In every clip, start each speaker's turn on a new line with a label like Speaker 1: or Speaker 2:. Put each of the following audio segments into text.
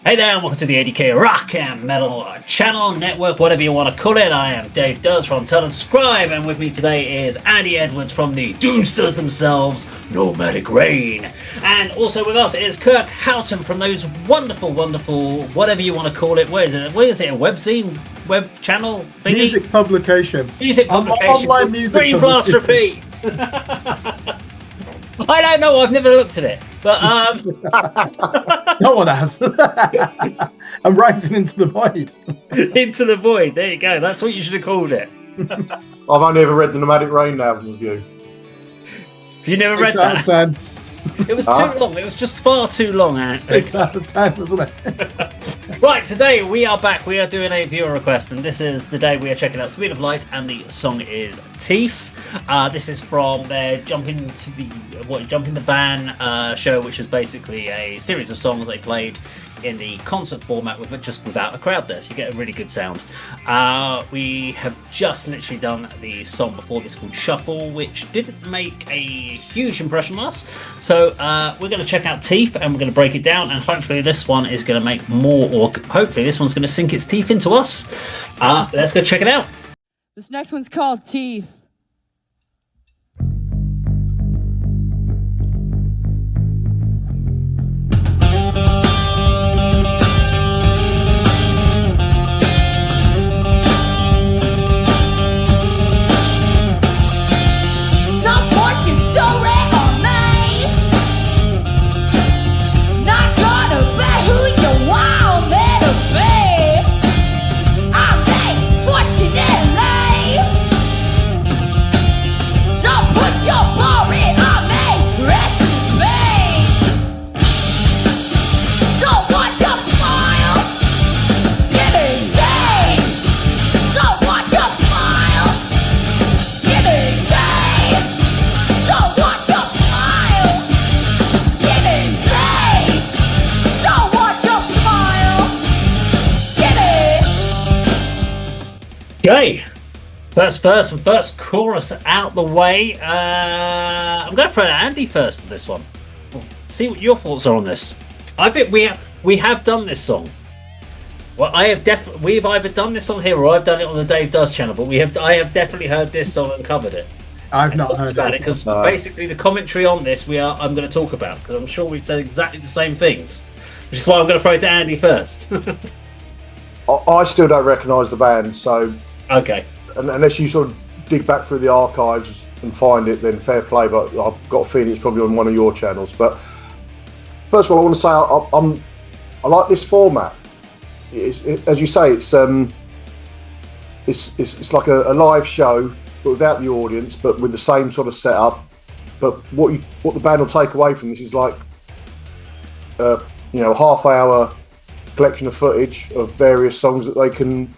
Speaker 1: Hey there, and welcome to the ADK Rock and Metal Channel Network, whatever you want to call it. I am Dave Does from Tell and Scribe, and with me today is Andy Edwards from the Doomsters themselves, Nomadic Rain. And also with us is Kirk Houghton from those wonderful, whatever you want to call it. Where is it? A webzine? Web channel? Thingy?
Speaker 2: Music publication.
Speaker 1: Music publication.
Speaker 2: Online music
Speaker 1: Screen Blast Repeats. I don't know, I've never looked at it, but
Speaker 2: no one has. I'm rising into the void.
Speaker 1: Into the void, there you go, that's what you should have called it.
Speaker 3: I've only ever read the Nomadic Rain album review.
Speaker 1: Have you never read that?
Speaker 2: 6 out of 10.
Speaker 1: It was too long, it was just far too long, Ant.
Speaker 2: 6 out of 10, wasn't it?
Speaker 1: Right, today we are back, we are doing a viewer request, and this is the day we are checking out Speed of Light, and the song is Teeth. This is from their Jump in the Van show, which is basically a series of songs they played in the concert format without a crowd there, so you get a really good sound. We have just literally done the song before this called Shuffle, which didn't make a huge impression on us, so we're going to check out Teeth and we're going to break it down, and hopefully this one is going to make more, or hopefully this one's going to sink its teeth into us. Let's go check it out.
Speaker 4: This next one's called Teeth.
Speaker 1: Okay, first chorus out the way. I'm going to throw Andy first to this one. See what your thoughts are on this. I think we have done this song. Well, we've either done this song here or I've done it on the Dave Does channel. But I have definitely heard this song and covered it.
Speaker 2: I've not heard
Speaker 1: about it because basically the commentary on this I'm going to talk about, because I'm sure we've said exactly the same things. Which is why I'm going to throw it to Andy first.
Speaker 3: I still don't recognise the band, so
Speaker 1: okay.
Speaker 3: Unless you sort of dig back through the archives and find it, then fair play. But I've got a feeling it's probably on one of your channels. But first of all, I want to say I like this format. As you say, it's like a live show, but without the audience, but with the same sort of setup. But what the band will take away from this is like half-hour collection of footage of various songs that they can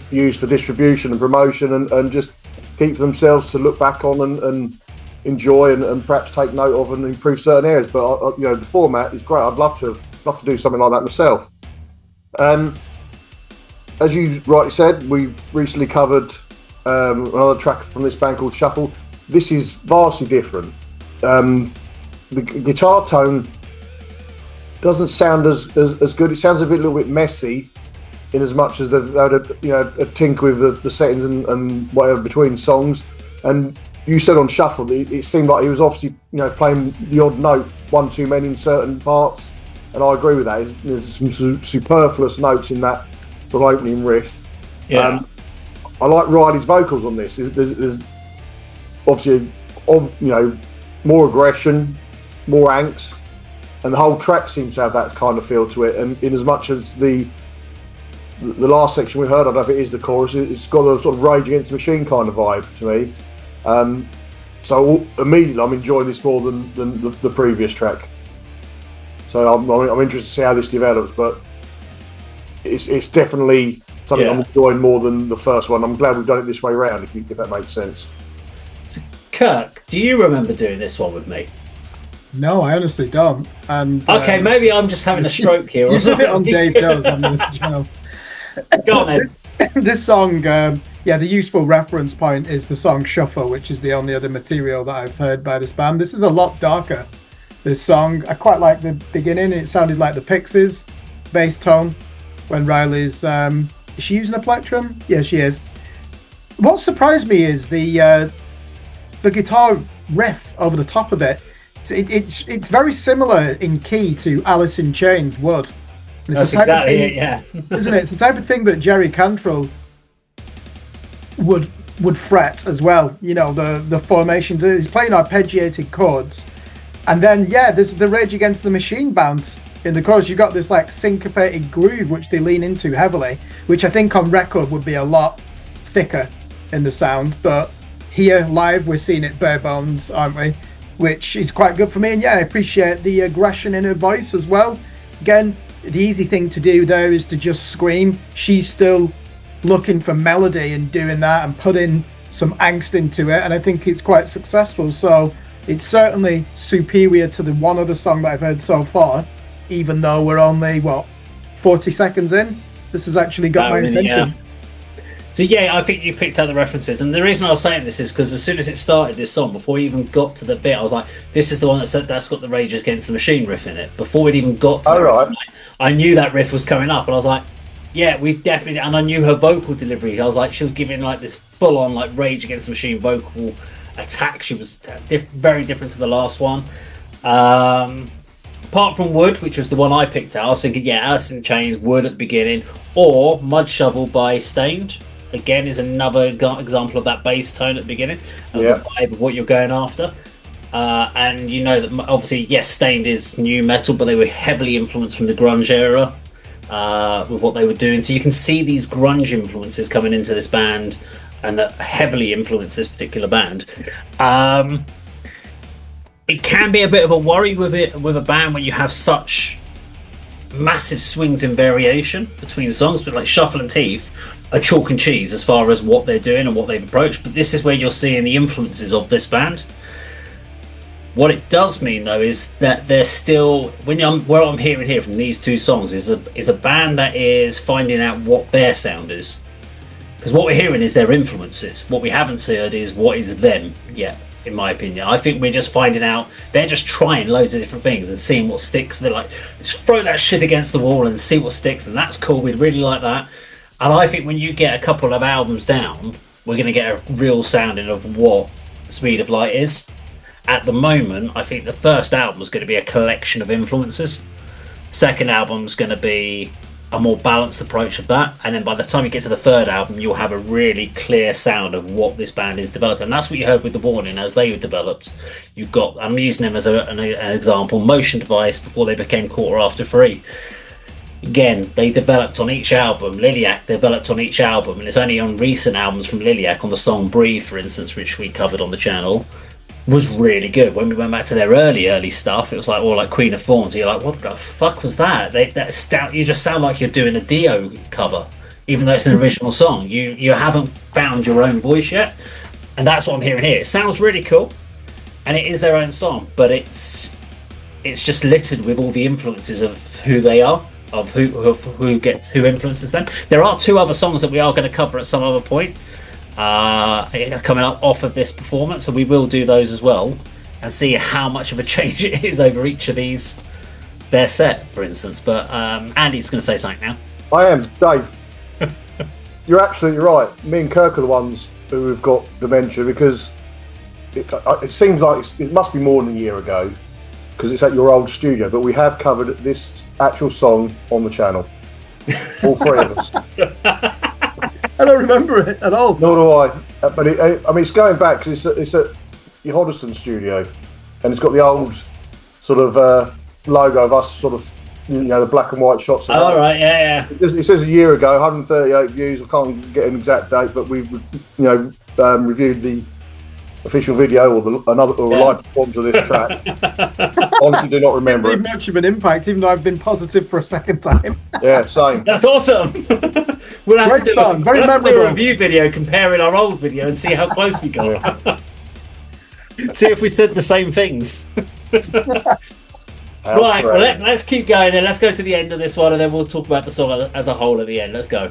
Speaker 3: use for distribution and promotion, and just keep for themselves to look back on and enjoy and perhaps take note of and improve certain areas. But the format is great. I'd love to do something like that myself. As you rightly said, we've recently covered another track from this band called Shuffle. This is vastly different. The guitar tone doesn't sound as good. It sounds a little bit messy, in as much as they've had a tinker with the settings and whatever between songs. And you said on Shuffle, it seemed like he was obviously playing the odd note one too many in certain parts, and I agree with that. There's some superfluous notes in that sort of opening riff.
Speaker 1: Yeah.
Speaker 3: I like Riley's vocals on this. There's obviously more aggression, more angst. And the whole track seems to have that kind of feel to it. And in as much as the last section we heard, I don't know if it is the chorus, it's got a sort of Rage Against the Machine kind of vibe to me. So immediately I'm enjoying this more than the previous track. So I'm interested to see how this develops, but it's definitely something I'm enjoying more than the first one. I'm glad we've done it this way around, if that makes sense.
Speaker 1: So, Kirk, do you remember doing this one with me?
Speaker 2: No, I honestly don't. And
Speaker 1: okay, maybe I'm just having a stroke here.
Speaker 2: You did it on Dave Does on the channel.
Speaker 1: Go on then.
Speaker 2: This song, the useful reference point is the song Shuffle, which is the only other material that I've heard by this band. This is a lot darker, this song. I quite like the beginning. It sounded like the Pixies. bass tone when Riley's is she using a plectrum? Yeah, she is. What surprised me is the guitar riff over the top of it. It's very similar in key to Alice in Chains Wood.
Speaker 1: That's exactly it, yeah.
Speaker 2: Isn't it? It's the type of thing that Jerry Cantrell would fret as well. You know, the formations. He's playing arpeggiated chords, and then there's the Rage Against the Machine bounce in the chorus. You've got this like syncopated groove which they lean into heavily, which I think on record would be a lot thicker in the sound, but here live we're seeing it bare bones, aren't we? Which is quite good for me. And I appreciate the aggression in her voice as well. Again, the easy thing to do there is to just scream. She's still looking for melody and doing that and putting some angst into it, and I think it's quite successful. So it's certainly superior to the one other song that I've heard so far, even though we're only 40 seconds in. This has actually got my attention.
Speaker 1: So I think you picked out the references, and the reason I was saying this is because as soon as it started, this song, before you even got to the bit, I was like, this is the one that's got the Rage Against the Machine riff in it. Before we'd even got to riff, I knew that riff was coming up, and I was like, yeah, we've definitely, and I knew her vocal delivery. I was like, she was giving like this full-on like Rage Against the Machine vocal attack. She was very different to the last one. Apart from Wood, which was the one I picked out, I was thinking, Alice in Chains, Wood at the beginning, or Mud Shovel by Stained. Again, is another example of that bass tone at the beginning, and the vibe of what you're going after. And you know that obviously, yes, Stained is new metal, but they were heavily influenced from the grunge era with what they were doing. So you can see these grunge influences coming into this band, and that heavily influenced this particular band. It can be a bit of a worry with a band when you have such massive swings in variation between songs, but like Shuffle and Teeth are chalk and cheese as far as what they're doing and what they've approached, but this is where you're seeing the influences of this band. What it does mean though is that they're still, what I'm hearing here from these two songs is a band that is finding out what their sound is, because what we're hearing is their influences. What we haven't heard is what is them yet, in my opinion. I think we're just finding out, they're just trying loads of different things and seeing what sticks. They're like, just throw that shit against the wall and see what sticks, and that's cool, we'd really like that. And I think when you get a couple of albums down, we're going to get a real sounding of what Speed of Light is. At the moment, I think the first album is going to be a collection of influences. Second album is going to be a more balanced approach of that. And then by the time you get to the third album, you'll have a really clear sound of what this band is developing. And that's what you heard with The Warning as they were developed. You've got, I'm using them as an example, Motion Device before they became Quarter After Three. Again, they developed on each album. Liliac developed on each album, and it's only on recent albums from Liliac, on the song Breathe, for instance, which we covered on the channel, was really good. When we went back to their early stuff, it was like all like Queen of Thorns. You're like, what the fuck was that? You just sound like you're doing a Dio cover, even though it's an original song. You haven't found your own voice yet, and that's what I'm hearing here. It sounds really cool, and it is their own song, but it's just littered with all the influences of who they are, of who influences them. There are two other songs that we are going to cover at some other point coming up off of this performance, so we will do those as well and see how much of a change it is over each of these, their set, for instance. But Andy's going to say something now.
Speaker 3: I am, Dave. You're absolutely right. Me and Kirk are the ones who have got dementia, because it seems like it must be more than a year ago, because it's at your old studio, but we have covered this actual song on the channel, all three of us.
Speaker 2: I don't remember it at all.
Speaker 3: Nor do I. But it's going back, because it's at your Hoddesdon studio, and it's got the old sort of logo of us, sort of, the black and white shots.
Speaker 1: Oh, right, yeah.
Speaker 3: It says a year ago, 138 views. I can't get an exact date, but we've reviewed the official video or live performance of this track. Honestly, do not remember
Speaker 2: it. Much of an impact, even though I've been positive for a second time.
Speaker 3: Yeah, same.
Speaker 1: That's awesome. We'll have to do a review video comparing our old video and see how close we got. See if we said the same things. Right, well, let's keep going then. Let's go to the end of this one, and then we'll talk about the song as a whole at the end. Let's go.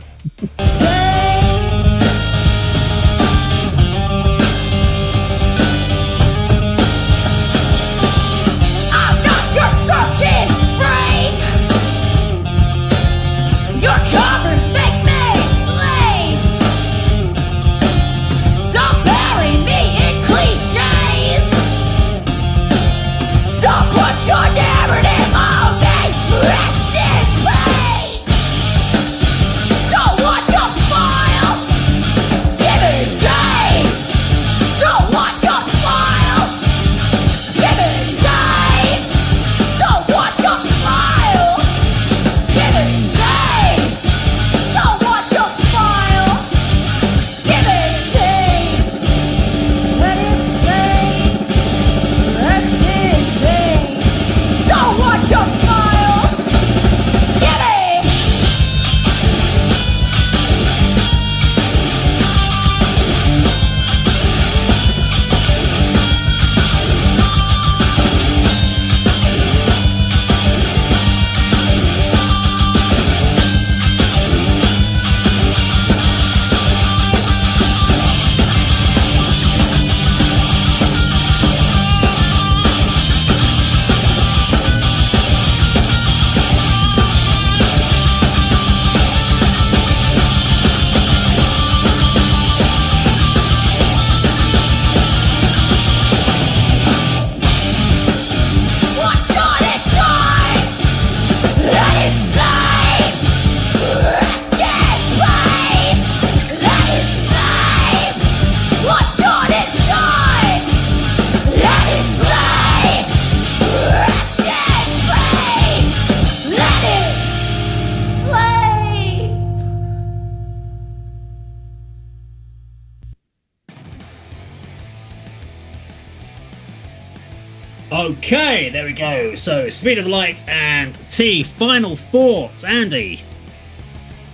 Speaker 1: Okay, there we go. So, Speed of Light and T. Final thoughts, Andy.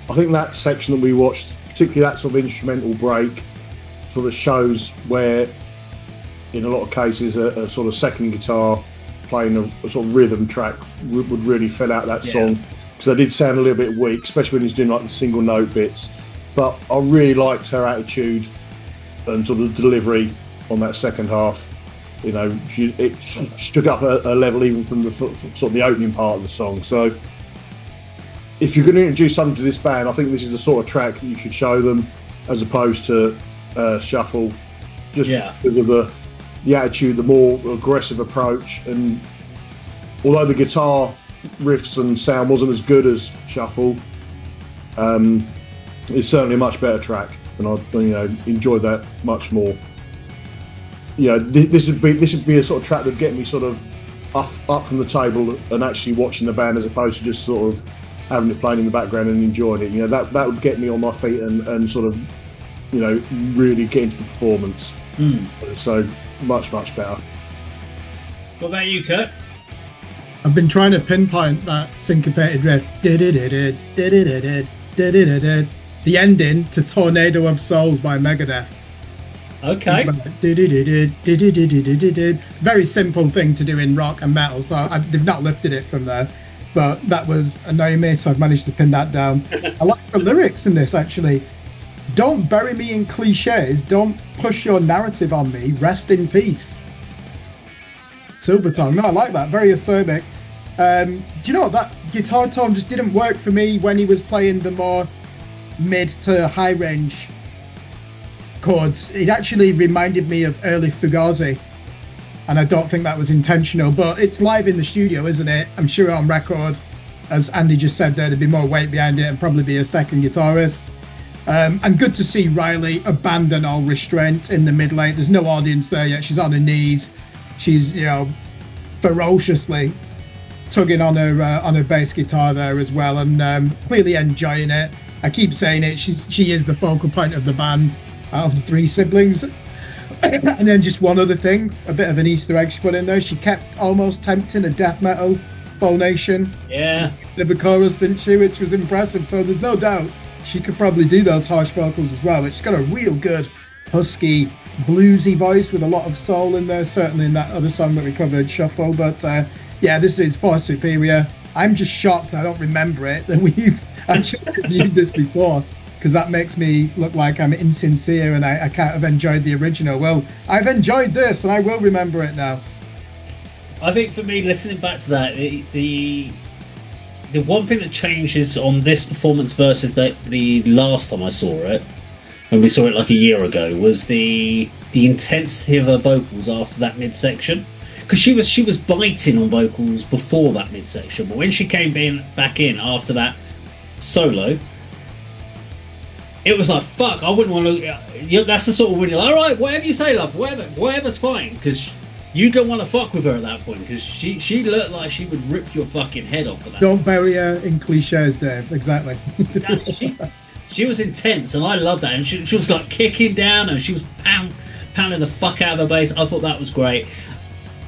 Speaker 3: I think that section that we watched, particularly that sort of instrumental break, sort of shows where, in a lot of cases, a sort of second guitar playing a sort of rhythm track would really fill out that song, because they did sound a little bit weak, especially when he's doing like the single note bits. But I really liked her attitude and sort of delivery on that second half. You know, she took up a level even from the sort of the opening part of the song. So, if you're going to introduce something to this band, I think this is the sort of track that you should show them, as opposed to Shuffle, just because of the attitude, the more aggressive approach. And although the guitar riffs and sound wasn't as good as Shuffle, it's certainly a much better track, and I enjoyed that much more. This would be a sort of track that'd get me sort of up from the table and actually watching the band, as opposed to just sort of having it playing in the background and enjoying it. That would get me on my feet and sort of really get into the performance. So much better.
Speaker 1: What about you, Kirk?
Speaker 2: I've been trying to pinpoint that syncopated riff. The ending to Tornado of Souls by Megadeth.
Speaker 1: Okay.
Speaker 2: Very simple thing to do in rock and metal, so they've not lifted it from there. But that was annoying me, so I've managed to pin that down. I like the lyrics in this, actually. Don't bury me in cliches. Don't push your narrative on me. Rest in peace. Silvertongue. No, I like that. Very acerbic. Do you know what? That guitar tone just didn't work for me when he was playing the more mid to high range chords. It actually reminded me of early Fugazi, and I don't think that was intentional, but it's live in the studio, isn't it? I'm sure on record, as Andy just said there, there'd be more weight behind it and probably be a second guitarist. And good to see Riley abandon all restraint in the mid late. There's no audience there yet. She's on her knees. She's ferociously tugging on her bass guitar there as well, and clearly enjoying it. I keep saying it. She is the focal point of the band out of the three siblings. And then just one other thing, a bit of an Easter egg she put in there. She kept almost tempting a death metal phonation.
Speaker 1: Yeah.
Speaker 2: Of the chorus, didn't she? Which was impressive. So there's no doubt she could probably do those harsh vocals as well. She's got a real good husky, bluesy voice with a lot of soul in there. Certainly in that other song that we covered, Shuffle. But this is far superior. I'm just shocked I don't remember it that we've actually reviewed this before, because that makes me look like I'm insincere and I can't have enjoyed the original. Well, I've enjoyed this and I will remember it now.
Speaker 1: I think for me, listening back to that, the one thing that changes on this performance versus the last time I saw it, when we saw it like a year ago, was the intensity of her vocals after that midsection. Because she was biting on vocals before that midsection, but when she came back in after that solo, it was like, fuck, I wouldn't want to. That's the sort of when you're like, all right, whatever you say, love, whatever's fine, because you don't want to fuck with her at that point, because she looked like she would rip your fucking head off of that.
Speaker 2: Don't bury her in cliches, Dave. Exactly.
Speaker 1: She was intense, and I loved that. And she was like kicking down, and she was pounding the fuck out of her bass. I thought that was great.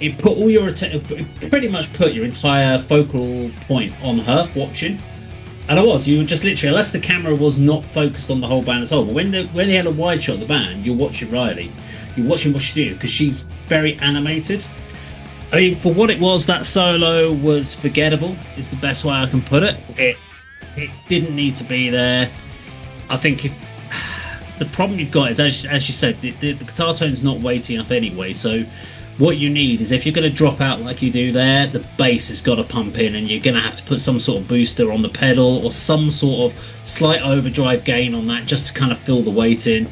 Speaker 1: It put all your it pretty much put your entire focal point on her watching. And you were just literally, unless the camera was not focused on the whole band as a whole, but when they had a wide shot of the band, you're watching Riley, you're watching what she do, because she's very animated. I mean, for what it was, that solo was forgettable. It's the best way I can put it. It didn't need to be there. I think if the problem you've got is, as you said, the guitar tone's not weighty enough anyway, so what you need is, if you're going to drop out like you do there, the bass has got to pump in, and you're going to have to put some sort of booster on the pedal or some sort of slight overdrive gain on that, just to kind of fill the weight in.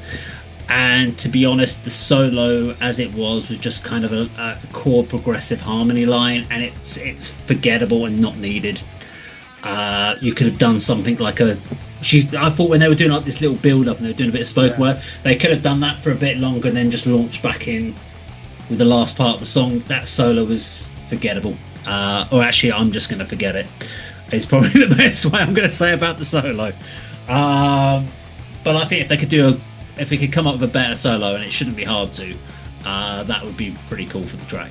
Speaker 1: And to be honest, the solo as it was just kind of a chord progressive harmony line, and it's forgettable and not needed. You could have done something like I thought when they were doing like this little build up and they were doing a bit of spoken work, they could have done that for a bit longer and then just launched back in with the last part of the song. That solo was forgettable. Or actually, I'm just going to forget it. It's probably the best way I'm going to say about the solo. But I think if we could come up with a better solo, and it shouldn't be hard to, that would be pretty cool for the track.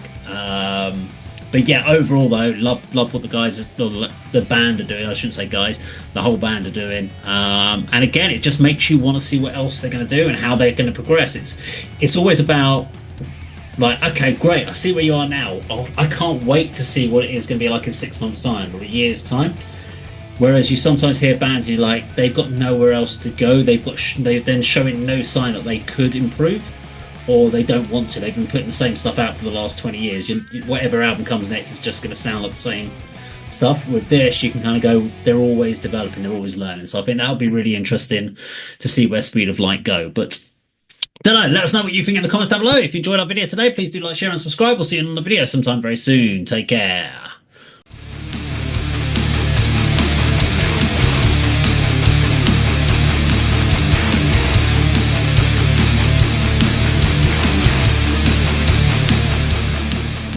Speaker 1: But yeah, overall though, love what the guys, the band are doing. I shouldn't say guys, the whole band are doing. And again, it just makes you want to see what else they're going to do and how they're going to progress. It's always about like, okay, great, I see where you are now. Oh, I can't wait to see what it is going to be like in 6 months' time or a year's time. Whereas you sometimes hear bands and you're like, they've got nowhere else to go. They're then showing no sign that they could improve. Or they don't want to. They've been putting the same stuff out for the last 20 years. Whatever album comes next is just going to sound like the same stuff. With this, you can kind of go, they're always developing, they're always learning. So I think that'll be really interesting to see where Speed of Light go. But don't know, let us know what you think in the comments down below. If you enjoyed our video today, please do like, share, and subscribe. We'll see you in another video sometime very soon. Take care.